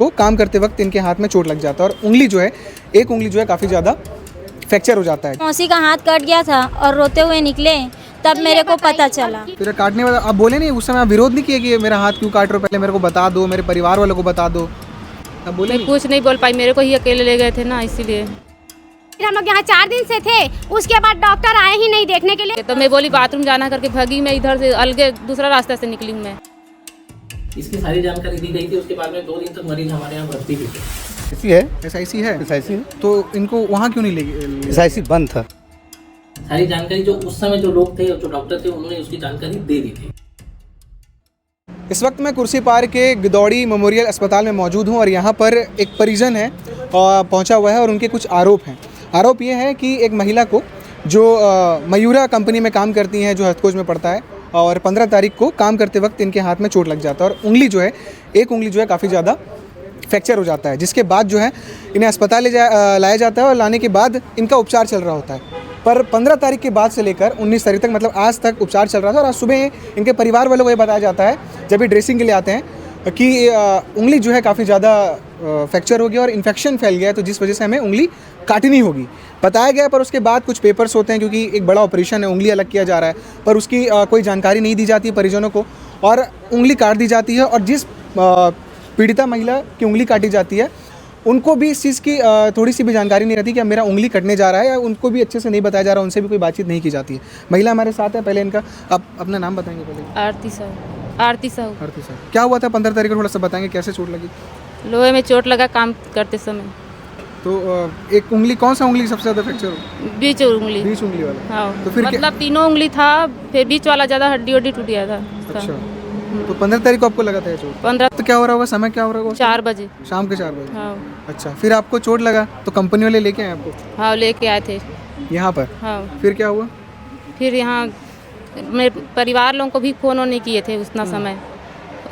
वो काम करते वक्त इनके हाथ में चोट लग जाता है और उंगली जो है, एक उंगली जो है काफ़ी ज़्यादा फ्रैक्चर हो जाता है। मौसी का हाथ कट गया था और रोते हुए निकले, तब मेरे को पता चला। फिर काटने वाला आप बोले नहीं, उस समय आप विरोध नहीं किए कि मेरा हाथ क्यों काट रहे हो, पहले मेरे को बता दो, मेरे परिवार वालों को बता दो, आप बोले मैं कुछ नहीं बोल पाई, मेरे को ही अकेले ले गए थे ना, इसीलिए। फिर हम लोग यहाँ 4 दिन से थे, उसके बाद डॉक्टर आए ही नहीं देखने के लिए। तो मैं बोली बाथरूम जाना करके भगी, मैं इधर से अलगे दूसरा रास्ता से निकली मैं। इसकी सारी जानकारी दी गई थी। उसके बाद में 2 दिन तक मरीज हमारे यहाँ भर्ती भी थे। ऐसी है, SIC है, SIC है। तो इनको वहाँ क्यों नहीं ले SIC बंद था। सारी जानकारी जो उस समय जो लोग थे, जो डॉक्टर थे, उन्होंने उसकी जानकारी दे दी थी। इस वक्त मैं कुर्सी पार के गिदौड़ी मेमोरियल अस्पताल में मौजूद हूँ और यहाँ पर एक परिजन है पहुँचा हुआ है और उनके कुछ आरोप हैं। आरोप ये है कि एक महिला को जो मयूरा कंपनी में काम करती हैं, जो हथकोज में पड़ता है, और 15 तारीख को काम करते वक्त इनके हाथ में चोट लग जाता है और उंगली जो है, एक उंगली जो है काफ़ी ज़्यादा फ्रैक्चर हो जाता है, जिसके बाद जो है इन्हें अस्पताल लाया जाता है और लाने के बाद इनका उपचार चल रहा होता है। पर 15 तारीख के बाद से लेकर 19 तारीख तक, मतलब आज तक उपचार चल रहा था और आज सुबह इनके परिवार वालों को ये बताया जाता है जब ये ड्रेसिंग के लिए आते हैं कि उंगली जो है काफ़ी ज़्यादा फ्रैक्चर हो गया और इन्फेक्शन फैल गया है, तो जिस वजह से हमें उंगली काटनी होगी, बताया गया। पर उसके बाद कुछ पेपर्स होते हैं, क्योंकि एक बड़ा ऑपरेशन है, उंगली अलग किया जा रहा है, पर उसकी कोई जानकारी नहीं दी जाती है परिजनों को और उंगली काट दी जाती है। और जिस पीड़िता महिला की उंगली काटी जाती है, उनको भी इस चीज़ की थोड़ी सी भी जानकारी नहीं रहती कि अब मेरा उंगली कटने जा रहा है, या उनको भी अच्छे से नहीं बताया जा रहा, उनसे भी कोई बातचीत नहीं की जाती है। महिला हमारे साथ है, पहले इनका आप अपना नाम बताएंगे पहले? आरती साहू। क्या हुआ था 15 तारीख को, थोड़ा सा बताएंगे कैसे चोट लगी? लोहे में चोट लगा काम करते समय। तो एक उंगली, कौन सा उंगली सबसे ज़्यादा फ्रैक्चर हो? बीच उंगली। बीच उंगली वाला। हाँ, तो फिर मतलब तीनों उंगली था, फिर बीच वाला ज़्यादा हड्डी टूट गया था। अच्छा, तो 15 तारीख को आपको लगा था ये चोट? 15। तो क्या हो रहा होगा, समय क्या हो रहा होगा? 4 बजे, शाम के 4 बजे। हाँ। अच्छा, फिर आपको चोट लगा तो कंपनी वाले लेके आए आपको? हाँ, लेके आए थे यहाँ पर? हाँ। फिर क्या हुआ? फिर यहाँ मेरे परिवार लोगों को भी फ़ोन नहीं किए थे उतना समय।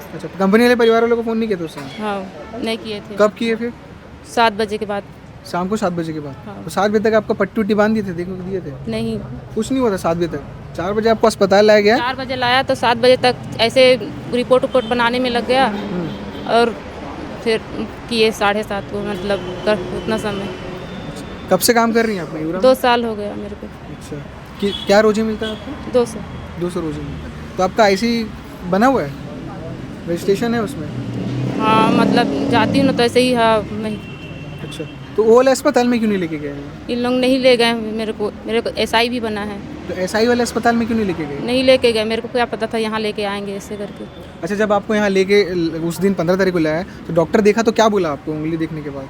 अच्छा, तो कंपनी वाले परिवार वालों को फ़ोन नहीं किया था उस समय? हाँ, नहीं किए थे। कब किए फिर? 7 बजे के बाद। शाम को 7 बजे के बाद? हाँ। तो 7 बजे तक आपको पट्टी उट्टी बांध दिए थे, देखो दिए थे? नहीं, कुछ नहीं हुआ था 7 बजे तक? 4 बजे आपको अस्पताल लाया गया? 4 बजे लाया तो 7 बजे तक ऐसे रिपोर्ट बनाने में लग गया और फिर किए 7:30 को, मतलब उतना समय। कब से काम कर रही हैं आप मयूरा? 2 साल हो गया मेरे को। अच्छा, कि क्या रोजी मिलता है आपको? 200। 200 रोजी मिलता है। तो आपका IC बना हुआ है, रजिस्ट्रेशन है उसमें? हाँ, मतलब जाती हूँ ना तो ऐसे ही। हाँ, नहीं। अच्छा, तो वो वाले अस्पताल में क्यों नहीं लेके गए हैं? इन लोग नहीं ले गए मेरे को SI भी बना है। तो SI वाले अस्पताल में क्यों नहीं लेके गए? नहीं लेके गए, मेरे को क्या पता था यहाँ लेके आएंगे ऐसे करके। अच्छा, जब आपको यहाँ लेके उस दिन 15 तारीख को लाया तो डॉक्टर देखा तो क्या बोला आपको उंगली देखने के बाद?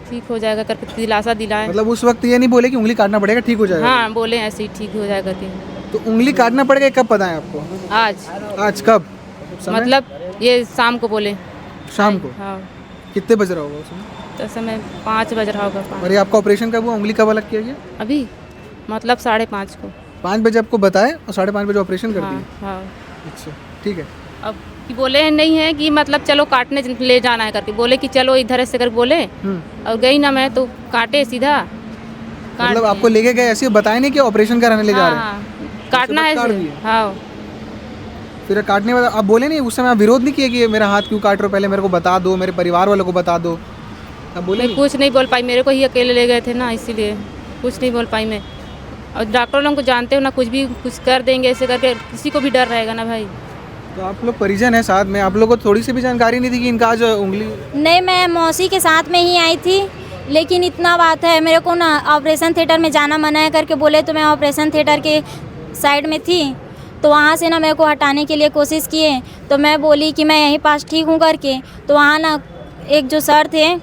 ठीक हो जाएगा करके दिलासा दिलाए। मतलब उस वक्त ये नहीं बोले कि उंगली काटना पड़ेगा, ठीक हो जाएगा? हाँ, बोले ऐसे ही ठीक हो जाएगा करके। तो उंगली काटना पड़ेगा कब पता है आपको? आज कब? समय? मतलब ये शाम को बोले। शाम को? हाँ। कितने बज रहा होगा उसमें? तो समय 5 बज रहा होगा। 5 और ये आपका ऑपरेशन कब हुआ, उंगली कब अलग किया गया? अभी मतलब 5:30 को। 5 बजे आपको बताए और 5:30 बजे ऑपरेशन कर दिया? हाँ। अच्छा, ठीक है। अब कि बोले हैं नहीं है कि मतलब चलो काटने ले जाना है करके, बोले कि चलो इधर से कर बोले, और गई ना मैं तो काटे सीधा। मतलब आपको लेके गए ऐसे बताया नहीं कि ऑपरेशन कराने ले जा रहे हैं? हाँ, काटना है। हाँ, फिर काटने वाला आप बोले नहीं, उस समय आप विरोध नहीं किए कि मेरा हाथ क्यों काट रहे हो, पहले मेरे को बता दो, मेरे परिवार वालों को बता दो, आप बोले मैं नहीं? कुछ नहीं बोल पाई, मेरे को ही अकेले ले गए थे ना, इसीलिए कुछ नहीं बोल पाई मैं। और डॉक्टर लोगों को जानते हो ना, कुछ भी कुछ कर देंगे ऐसे करके, किसी को भी डर रहेगा ना भाई। तो आप लोग परिजन हैं साथ में, आप लोगों को थोड़ी सी भी जानकारी नहीं थी कि इनका आज उंगली? नहीं, मैं मौसी के साथ में ही आई थी, लेकिन इतना बात है, मेरे को ना ऑपरेशन थिएटर में जाना मना है करके बोले, तो मैं ऑपरेशन थिएटर के साइड में थी, तो वहाँ से ना मेरे को हटाने के लिए कोशिश किए, तो मैं बोली कि मैं यहीं पास ठीक हूँ करके। तो वहाँ ना एक जो सर थे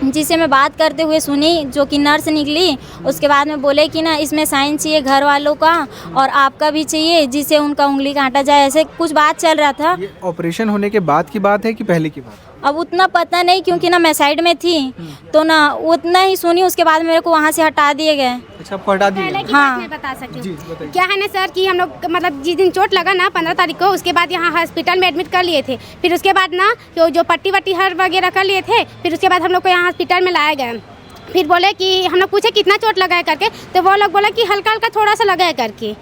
जिसे मैं बात करते हुए सुनी, जो कि नर्स निकली, उसके बाद में बोले कि ना इसमें साइन चाहिए घर वालों का और आपका भी चाहिए, जिससे उनका उंगली काटा जाए, ऐसे कुछ बात चल रहा था। ये ऑपरेशन होने के बाद की बात है कि पहले की बात? अब उतना पता नहीं, क्योंकि ना मैं साइड में थी, तो ना उतना ही सुनी, उसके बाद मेरे को वहाँ से हटा दिए गए। अच्छा, आपको हटा दिया? पहले की हाँ। बात मैं बता सकती जी, हूँ। बताइए। क्या है ना सर कि हम लोग मतलब जिस दिन चोट लगा ना 15 तारीख को, उसके बाद यहाँ हॉस्पिटल में एडमिट कर लिए थे। फिर उसके बाद ना जो पट्टी वट्टी हर वगैरह कर लिए थे, फिर उसके बाद हम लोग को यहाँ हॉस्पिटल में लाया गया। फिर बोले कि हम लोग पूछे कितना चोट लगा है करके, तो वो लोग बोला कि हल्का हल्का थोड़ा सा लगा है करके,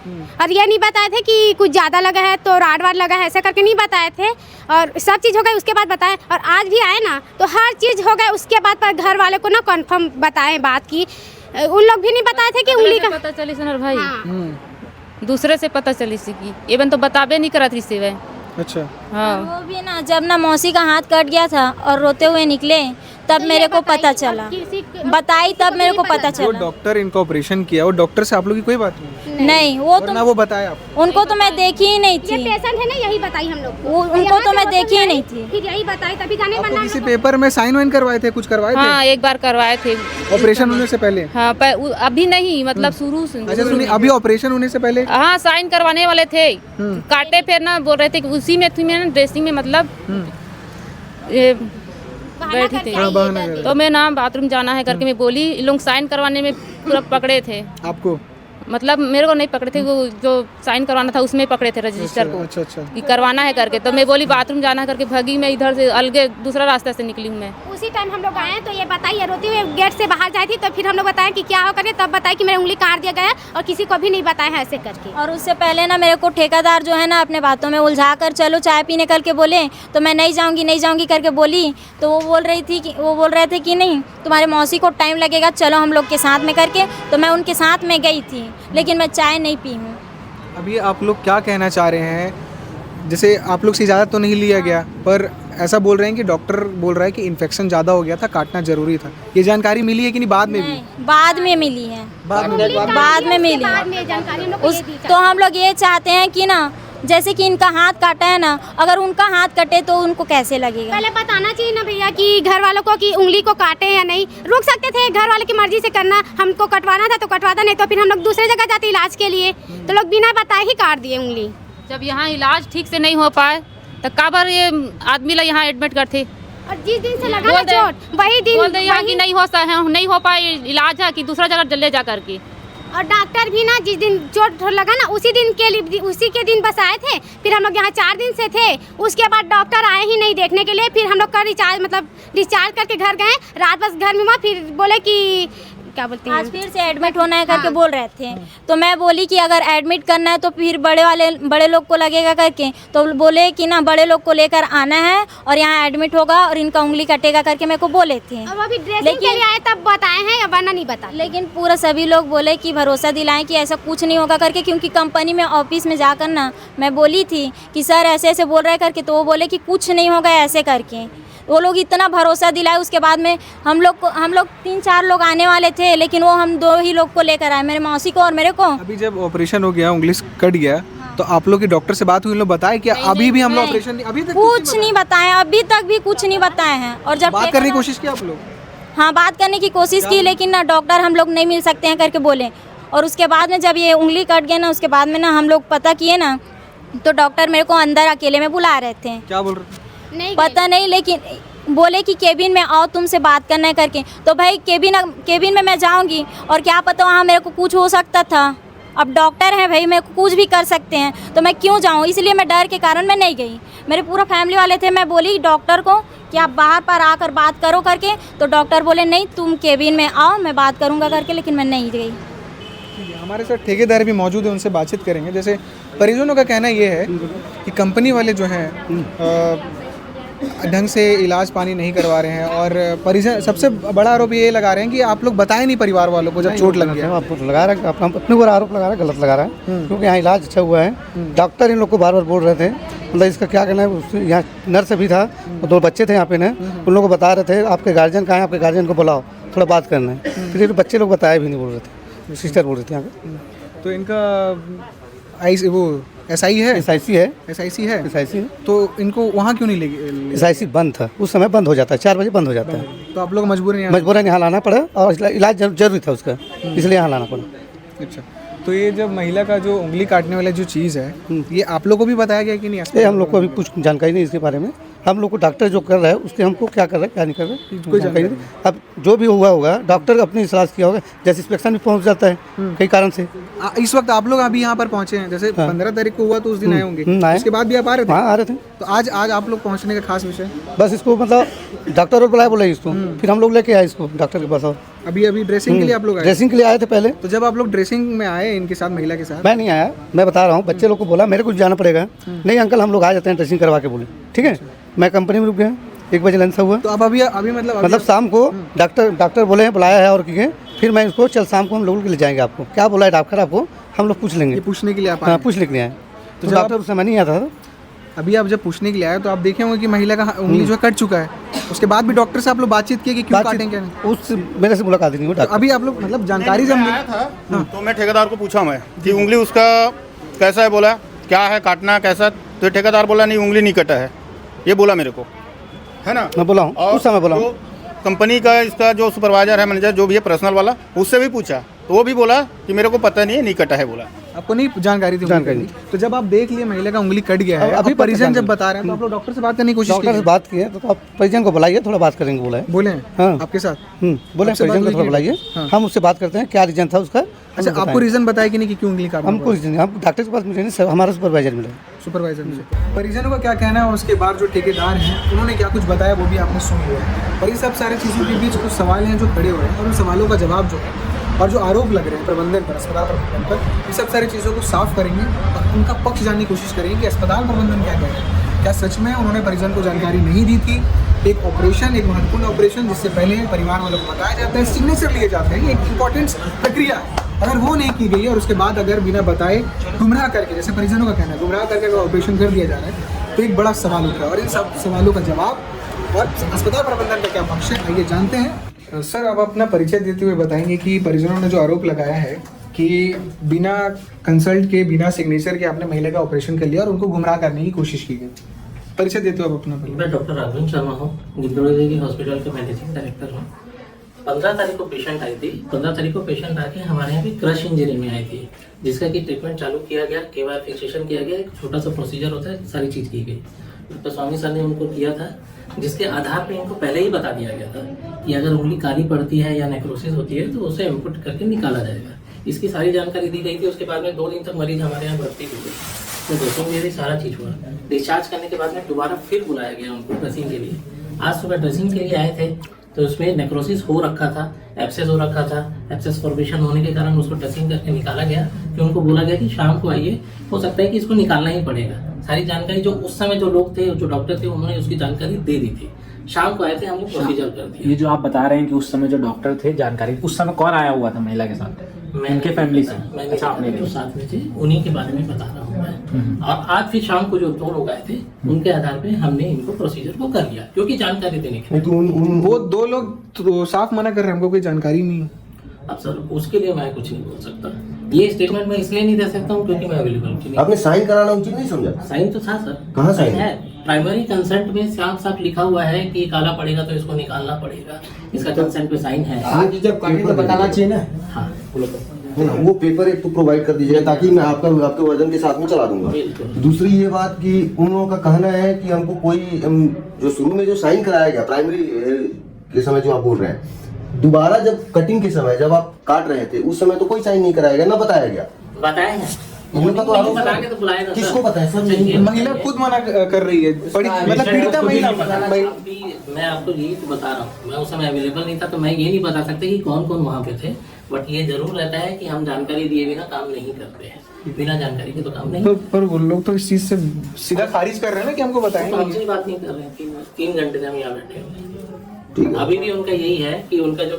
और ये नहीं बताए थे कि कुछ ज़्यादा लगा है तो राड वाड लगा है, ऐसा करके नहीं बताए थे। और सब चीज़ हो गई उसके बाद बताए, और आज भी आए ना तो हर चीज़ हो गई उसके बाद पर घर वाले को ना कन्फर्म बताए बात की। उन लोग भी नहीं बताए थे कि उंगली का पता चली सनर भाई, हाँ। दूसरे से पता चली सी की एवन तो बताबे नहीं करा थी से वे। अच्छा। हाँ वो भी ना जब ना मौसी का हाथ कट गया था और रोते हुए निकले तब मेरे को पता चला, बताई तब मेरे को पता जो चला। डॉक्टर इनका ऑपरेशन किया वो डॉक्टर से आप लोग की कोई बात नहीं? नहीं वो और तो ना वो बताया आपको? उनको तो मैं देखी ही नहीं ये थी, पेशेंट है ना, यही बताई हम लोग को। उनको यहाँ तो से मैं वो देखी ही आई, नहीं थी। फिर यही बताई तभी जाने आपको वरना किसी पेपर में साइन वाइन करवाए थे, कुछ करवाए थे हाँ एक बार करवाए थे ऑपरेशन होने से पहले? हाँ अभी नहीं, मतलब शुरू से। अच्छा, तो नहीं, अभी ऑपरेशन होने से पहले? हाँ साइन करवाने वाले थे, काटे फिर ना बोल रहे थे कि उसी में थी मैं ड्रेसिंग में, मतलब ये बैठी थी हाँ, बहाना कर तो मैं ना बाथरूम जाना है करके मैं बोली, इन लोग साइन करवाने में पूरा पकड़े थे, आपको? मतलब मेरे को नहीं पकड़े थे, वो जो साइन करवाना था उसमें पकड़े थे रजिस्टर को अच्छा अच्छा। कि करवाना है करके। तो मैं बोली बाथरूम जाना करके भगी, मैं इधर से अलगे दूसरा रास्ते से निकली हूँ मैं। उसी टाइम हम लोग आए तो ये बताइए रोती हुई गेट से बाहर जाई थी, तो फिर हम लोग बताया कि क्या हो करके, तब बताया कि मेरी उंगली काट दिया गया है और किसी को भी नहीं बताया है ऐसे करके। और उससे पहले ना मेरे को ठेकेदार जो है ना अपने बातों में उलझा कर चलो चाय पीने करके बोले, तो मैं नहीं जाऊंगी करके बोली, तो वो बोल रहे थे कि नहीं तुम्हारे मौसी को टाइम लगेगा, चलो हम लोग के साथ में करके, तो मैं उनके साथ में गई थी, लेकिन मैं चाय नहीं पी हूँ। अभी आप लोग क्या कहना चाह रहे हैं? जैसे आप लोग से इजाज़त तो नहीं लिया गया, पर ऐसा बोल रहे हैं कि डॉक्टर बोल रहा है कि इन्फेक्शन ज़्यादा हो गया था, काटना जरूरी था। ये जानकारी मिली है कि नहीं बाद में भी? नहीं, बाद में मिली है, बाद में बाद में मिली बाद में जानकारी हम लोग को उस ये दी तो हम लोग ये चाहते हैं कि ना जैसे कि इनका हाथ काटा है ना, अगर उनका हाथ कटे तो उनको कैसे लगेगा? पहले बताना चाहिए ना भैया कि घर वालों को कि उंगली को काटे या नहीं, रुक सकते थे, घर वाले की मर्जी से करना, हमको कटवाना था तो कटवाता, नहीं तो फिर हम लोग दूसरे जगह जाते इलाज के लिए, तो लोग बिना बताए ही काट दिए उंगली। जब यहाँ इलाज ठीक से नहीं हो पाए तो काबर ये आदमी ला यहाँ एडमिट करते, और जिस दिन से लगा ना चोट वही दिन बोल दे यहाँ कि नहीं हो पाए इलाज है कि दूसरा जगह ले जा करके। और डॉक्टर भी ना जिस दिन चोट लगा ना उसी दिन के लिए, उसी के दिन बस आए थे, फिर हम लोग यहाँ 4 दिन से थे, उसके बाद डॉक्टर आए ही नहीं देखने के लिए, फिर हम लोग का डिस्चार्ज करके घर गए, रात बस घर में हुआ, फिर बोले कि क्या बोलते हैं आज फिर से एडमिट होना है करके बोल रहे थे, तो मैं बोली कि अगर एडमिट करना है तो फिर बड़े लोग को लगेगा करके, तो बोले कि ना बड़े लोग को लेकर आना है और यहाँ एडमिट होगा और इनका उंगली कटेगा करके मेरे को बोले थे। और वो भी ड्रेसिंग के लिए आए तब बताए हैं या वरना नहीं बता। लेकिन पूरा सभी लोग बोले कि भरोसा दिलाएं कि ऐसा कुछ नहीं होगा करके, क्योंकि कंपनी में ऑफिस में जाकर ना मैं बोली थी कि सर ऐसे ऐसे बोल रहे करके, तो वो बोले कि कुछ नहीं होगा ऐसे करके। वो लोग इतना भरोसा दिलाए, उसके बाद में हम लोग 3-4 लोग आने वाले थे, लेकिन वो हम 2 ही लोग को लेकर आए, मेरे मौसी को और मेरे को। अभी जब ऑपरेशन हो गया, उंगली कट गया, तो आप लोग के डॉक्टर से बात हुई, लोग बताए कि अभी भी हम लोग ऑपरेशन नहीं, अभी तक कुछ नहीं बताए, अभी तक भी कुछ नहीं बताए हैं। और जब बात करने की कोशिश की आप लोग? हाँ बात करने की कोशिश की, लेकिन ना डॉक्टर हम लोग नहीं मिल सकते हैं करके बोले। और उसके बाद में जब ये उंगली कट गया ना, उसके बाद में ना हम लोग पता किए ना, तो डॉक्टर मेरे को अंदर अकेले में बुला रहे थे। क्या बोल रहे थे? नहीं पता नहीं, लेकिन बोले कि केबिन में आओ तुमसे बात करना है करके, तो भाई केबिन में मैं जाऊंगी और क्या पता वहाँ मेरे को कुछ हो सकता था। अब डॉक्टर हैं भाई, मेरे को कुछ भी कर सकते हैं, तो मैं क्यों जाऊँ? इसलिए मैं डर के कारण मैं नहीं गई। मेरे पूरा फैमिली वाले थे, मैं बोली डॉक्टर को कि आप बाहर पर आकर बात करो करके, तो डॉक्टर बोले नहीं तुम केबिन में आओ मैं बात करूँगा करके, लेकिन मैं नहीं गई। हमारे साथ ठेकेदार भी मौजूद है, उनसे बातचीत करेंगे। जैसे परिजनों का कहना ये है कि कंपनी वाले जो हैं ढंग से इलाज पानी नहीं करवा रहे हैं, और परिजन सबसे बड़ा आरोप ये लगा रहे हैं कि आप लोग बताए नहीं परिवार वालों को जब चोट लग गया। आप लगा रहे हैं, अपने को आरोप लगा रहा है, गलत लगा रहा है, क्योंकि यहाँ इलाज अच्छा हुआ है। डॉक्टर इन लोग को बार बार बोल रहे थे, मतलब इसका क्या करना है। यहाँ नर्स भी था, 2 बच्चे थे यहाँ पे ना, उन लोगों को बता रहे थे आपके गार्जियन कहाँ है, आपके गार्जियन को बुलाओ, थोड़ा बात करना है। फिर बच्चे लोग बताए भी नहीं बोल रहे थे, सिस्टर बोल रही थी यहाँ पे। तो इनका वो SI है, SIC है, SIC है, SIC है। तो इनको वहाँ क्यों नहीं ले? SIC बंद था उस समय, बंद हो जाता है 4 बजे बंद हो जाता है, तो आप लोग मजबूरन यहाँ लाना पड़ा, और इलाज जरूरी था उसका, इसलिए यहाँ लाना पड़ा। अच्छा, तो ये जब महिला का जो उंगली काटने वाला जो चीज़ है, ये आप लोग को भी बताया गया कि नहीं? ये हम लोग को अभी कुछ जानकारी नहीं इसके बारे में, हम लोग को डॉक्टर जो कर रहा है उसके हमको क्या कर रहा है क्या नहीं कर रहा है कोई जानकारी नहीं। अब जो भी हुआ होगा डॉक्टर अपनी सलाह किया होगा, जैसे इंस्पेक्शन भी पहुंच जाता है कई कारण से। इस वक्त आप लोग अभी यहाँ पर पहुंचे हैं, जैसे 15 तारीख को हुआ तो उस दिन आए होंगे, आए। उसके बाद भी आप आ रहे थे? हाँ आ रहे थे। तो आज आप लोग पहुँचने का खास विषय? बस इसको मतलब डॉक्टर और बुलाया बोला इसको, फिर हम लोग लेके आए इसको डॉक्टर के पास। और अभी ड्रेसिंग के लिए आप लोग आए? ड्रेसिंग के लिए आए थे पहले। तो जब आप लोग ड्रेसिंग में आए इनके साथ, महिला के साथ? मैं नहीं आया, मैं बता रहा हूँ, बच्चे लोग को बोला मेरे को जाना पड़ेगा। नहीं अंकल हम लोग आ जाते हैं ड्रेसिंग करवा के, बोले ठीक है। मैं कंपनी में रुक गया, 1 बजे लंच हुआ। तो अब अभी मतलब शाम को डॉक्टर बोले हैं बुलाया है और किए, फिर मैं इसको चल शाम को हम लोग ले जाएंगे आपको। क्या बोला है डॉक्टर आपको, हम लोग पूछ लेंगे। ये पूछने के लिए आप आए? हाँ पूछने के लिए आए। तो डॉक्टर उस समय नहीं आता था। अभी आप जब पूछने के लिए आए तो आप देखे होंगे कि महिला का उंगली जो है कट चुका है, उसके बाद भी डॉक्टर से आप लोग बातचीत किए कि क्यों काटेंगे? उस मेरे से मुलाकात नहीं हुई तो अभी आप लोग मतलब जानकारी जब आया था तो मैं ठेकेदार को पूछा मैं कि उंगली उसका कैसा है, बोला क्या है काटना कैसा, तो ठेकेदार बोला नहीं उंगली नहीं कटा है, ये बोला मेरे को, है ना। मैं बोला हूँ उस समय बोला हूँ। कंपनी का इसका जो सुपरवाइजर है, मैनेजर जो भी है पर्सनल वाला, उससे भी पूछा तो वो भी बोला कि मेरे को पता नहीं है, नहीं कटा है बोला। आपको नहीं जानकारी थी? जानकारी। तो जब आप देख लिए महिला का उंगली कट गया है, अभी परिजन जब बता रहे हैं तो आप लोग डॉक्टर से बात करने की कोशिश डॉक्टर से बात की है तो आप परिजन को बुलाइए, थोड़ा बात करेंगे बोला है। बोले हैं? हाँ आपके साथ बोले आपसे परिजन बात को थोड़ा हुई बुलाइए, हाँ। हम उससे बात करते हैं क्या रीजन था उसका। अच्छा आपको रीजन बताया कि नहीं कि क्यों उंगली काटा? हमको रीजन हम डॉक्टर के पास मिले नहीं, हमारा सुपरवाइजर मिला। सुपरवाइजर से परिजनों का क्या कहना है और उसके बाद जो ठेकेदार हैं उन्होंने क्या कुछ बताया वो भी आपने सुन लिया है। और ये सब सारी चीज़ों के बीच कुछ सवाल हैं जो खड़े हुए हैं और उन सवालों का जवाब जो है और जो आरोप लग रहे हैं प्रबंधन पर, अस्पताल प्रबंधन पर, ये सब सारी चीज़ों को साफ करेंगे और उनका पक्ष जानने की कोशिश करेंगे कि अस्पताल प्रबंधन क्या कह रहे हैं। क्या सच में उन्होंने परिजन को जानकारी नहीं दी थी? एक ऑपरेशन, एक महत्वपूर्ण ऑपरेशन जिससे पहले परिवार वालों को बताया जाता है, सिग्नेचर लिए जाते हैं, एक इंपॉर्टेंट प्रक्रिया है, अगर वो नहीं की गई और उसके बाद अगर बिना बताए गुमराह करके, जैसे परिजनों का कहना है, गुमराह करके अगर ऑपरेशन कर दिया जा रहा है तो एक बड़ा सवाल उठ रहा है। और इन सब सवालों का जवाब और अस्पताल प्रबंधन का क्या पक्ष है, आइए जानते हैं। सर आप अपना परिचय देते हुए बताएंगे कि परिजनों ने जो आरोप लगाया है कि बिना कंसल्ट के, बिना सिग्नेचर के आपने महिला का ऑपरेशन कर लिया और उनको गुमराह करने की कोशिश की गई। परिचय देते हुए आप अपना। मैं डॉक्टर राघवेंद्र शर्मा हूँ, गिद्धौड़ी देवी हॉस्पिटल का मैनेजिंग डायरेक्टर हूँ। 15 तारीख को पेशेंट आई थी। 15 तारीख को पेशेंट आके हमारे यहाँ भी क्रश इंजरी में आई थी, जिसका कि ट्रीटमेंट चालू किया गया, केवायर फिक्सेशन किया गया, एक छोटा सा प्रोसीजर होता है, सारी चीज़ की गई। डॉक्टर स्वामी सर ने उनको किया था, जिसके आधार पे इनको पहले ही बता दिया गया था कि अगर उंगली काली पड़ती है या नेक्रोसिस होती है तो उसे इनपुट करके निकाला जाएगा। इसकी सारी जानकारी दी गई थी। उसके बाद में 2 दिन तक मरीज हमारे यहाँ भर्ती हुए, तो ड्रेसिंग के लिए सारा चीज़ हुआ। डिस्चार्ज करने के बाद में दोबारा फिर बुलाया गया उनको ड्रेसिंग के लिए। आज सुबह ड्रेसिंग के लिए आए थे तो उसमें नेक्रोसिस हो रखा था, एब्सेस हो रखा था। एब्सेस फॉर्मेशन होने के कारण उसको ड्रेसिंग करके निकाला गया, कि उनको बोला गया कि शाम को आइए, हो सकता है कि इसको निकालना ही पड़ेगा। सारी जानकारी जो उस समय जो लोग थे, जो डॉक्टर थे, उन्होंने उसकी जानकारी दे दी थी। शाम को आए थे, हमने प्रोसीजर कर दिया। ये जो आप बता रहे हैं कि उस समय जो डॉक्टर थे, जानकारी उस समय कौन आया हुआ था महिला के साथ? उनके फैमिली से? अच्छा आपने जो साथ में थे उन्हीं के बारे में बता रहा हूँ मैं। और आज फिर शाम को जो 2 लोग आए थे उनके आधार पे हमने इनको प्रोसीजर को कर लिया, क्योंकि जानकारी देने के। तो वो 2 लोग तो साफ मना कर रहे हैं, हमको कोई जानकारी नहीं है। अब सर उसके लिए मैं कुछ नहीं बोल सकता। ये स्टेटमेंट मैं इसलिए नहीं दे सकता हूँ क्योंकि मैं अवेलेबल नहीं। आपने साइन कराना उचित नहीं समझा? साइन तो था सर। कहाँ साइन है? प्राइमरी कंसेंट में साफ साफ लिखा हुआ है कि काला पड़ेगा तो इसको निकालना पड़ेगा, इसका कंसेंट पे साइन है। आज जब काटे तो बताना चाहिए ना। हाँ बोलो। वो पेपर एक तो प्रोवाइड कर दीजिएगा ताकि मैं आपके वर्जन के साथ में चला दूंगा। दूसरी ये बात कि उन लोगों का कहना है कि हमको कोई जो शुरू में जो साइन कराया गया प्राइमरी के समय जो आप बोल रहे हैं, दोबारा जब कटिंग के समय जब आप काट रहे थे उस समय तो कोई साइन नहीं कराया गया, ना बताया गया। बताया है उनका तो आरोप बता के तो बुलाया था। किसको पता है सर? महिला खुद मना कर रही है, मतलब पीड़िता महिला। मैं आपको यही तो बता रहा हूँ, मैं उस समय अवेलेबल नहीं था तो मैं ये नहीं बता सकता कि कौन कौन वहाँ पे थे। बट ये जरूर रहता है कि हम जानकारी दिए बिना काम नहीं करते हैं, बिना जानकारी के तो काम नहीं। पर वो लोग तो इस चीज से सीधा खारिज कर रहे हैं ना कि हमको बताएं। तो हमसे बात नहीं कर रहे हैं। 3 घंटे से हम यहाँ बैठे हुए। अभी भी उनका यही है कि उनका जो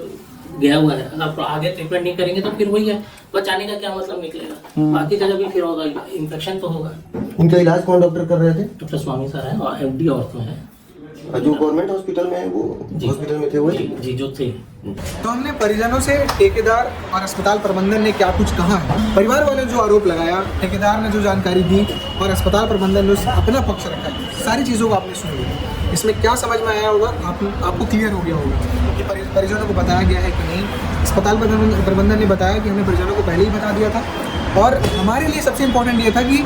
गया हुआ है, अगर आप आगे ट्रीटमेंट नहीं करेंगे तो फिर वही है, बचाने का क्या मतलब निकलेगा। बाकी जगह भी फिर होगा, इन्फेक्शन तो होगा। उनका इलाज कौन डॉक्टर कर रहे थे? डॉक्टर स्वामी सर है और MD ऑर्थो है, जो गवर्नमेंट हॉस्पिटल में है वो हॉस्पिटल में थे वो जी जो थे। तो हमने परिजनों से ठेकेदार और अस्पताल प्रबंधन ने क्या कुछ कहा है, परिवार वाले जो आरोप लगाया, ठेकेदार ने जो जानकारी दी और अस्पताल प्रबंधन ने अपना पक्ष रखा, सारी चीज़ों को आपने सुन लिया। इसमें क्या समझ में आया होगा, आपको क्लियर हो गया होगा कि परिजनों को बताया गया है कि नहीं। अस्पताल प्रबंधन ने बताया कि हमने परिजनों को पहले ही बता दिया था। और हमारे लिए सबसे इम्पोर्टेंट ये था कि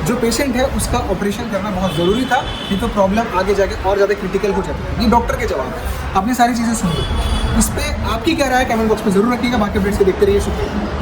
जो पेशेंट है उसका ऑपरेशन करना बहुत ज़रूरी था, नहीं तो प्रॉब्लम आगे जाके और ज़्यादा क्रिटिकल हो जाती है। ये डॉक्टर के जवाब है, आपने सारी चीज़ें सुन ली। इस पर आपकी क्या राय है कमेंट बॉक्स में ज़रूर रखिएगा। बाकी अपडेट्स को देखते रहिए, शुक्रिया।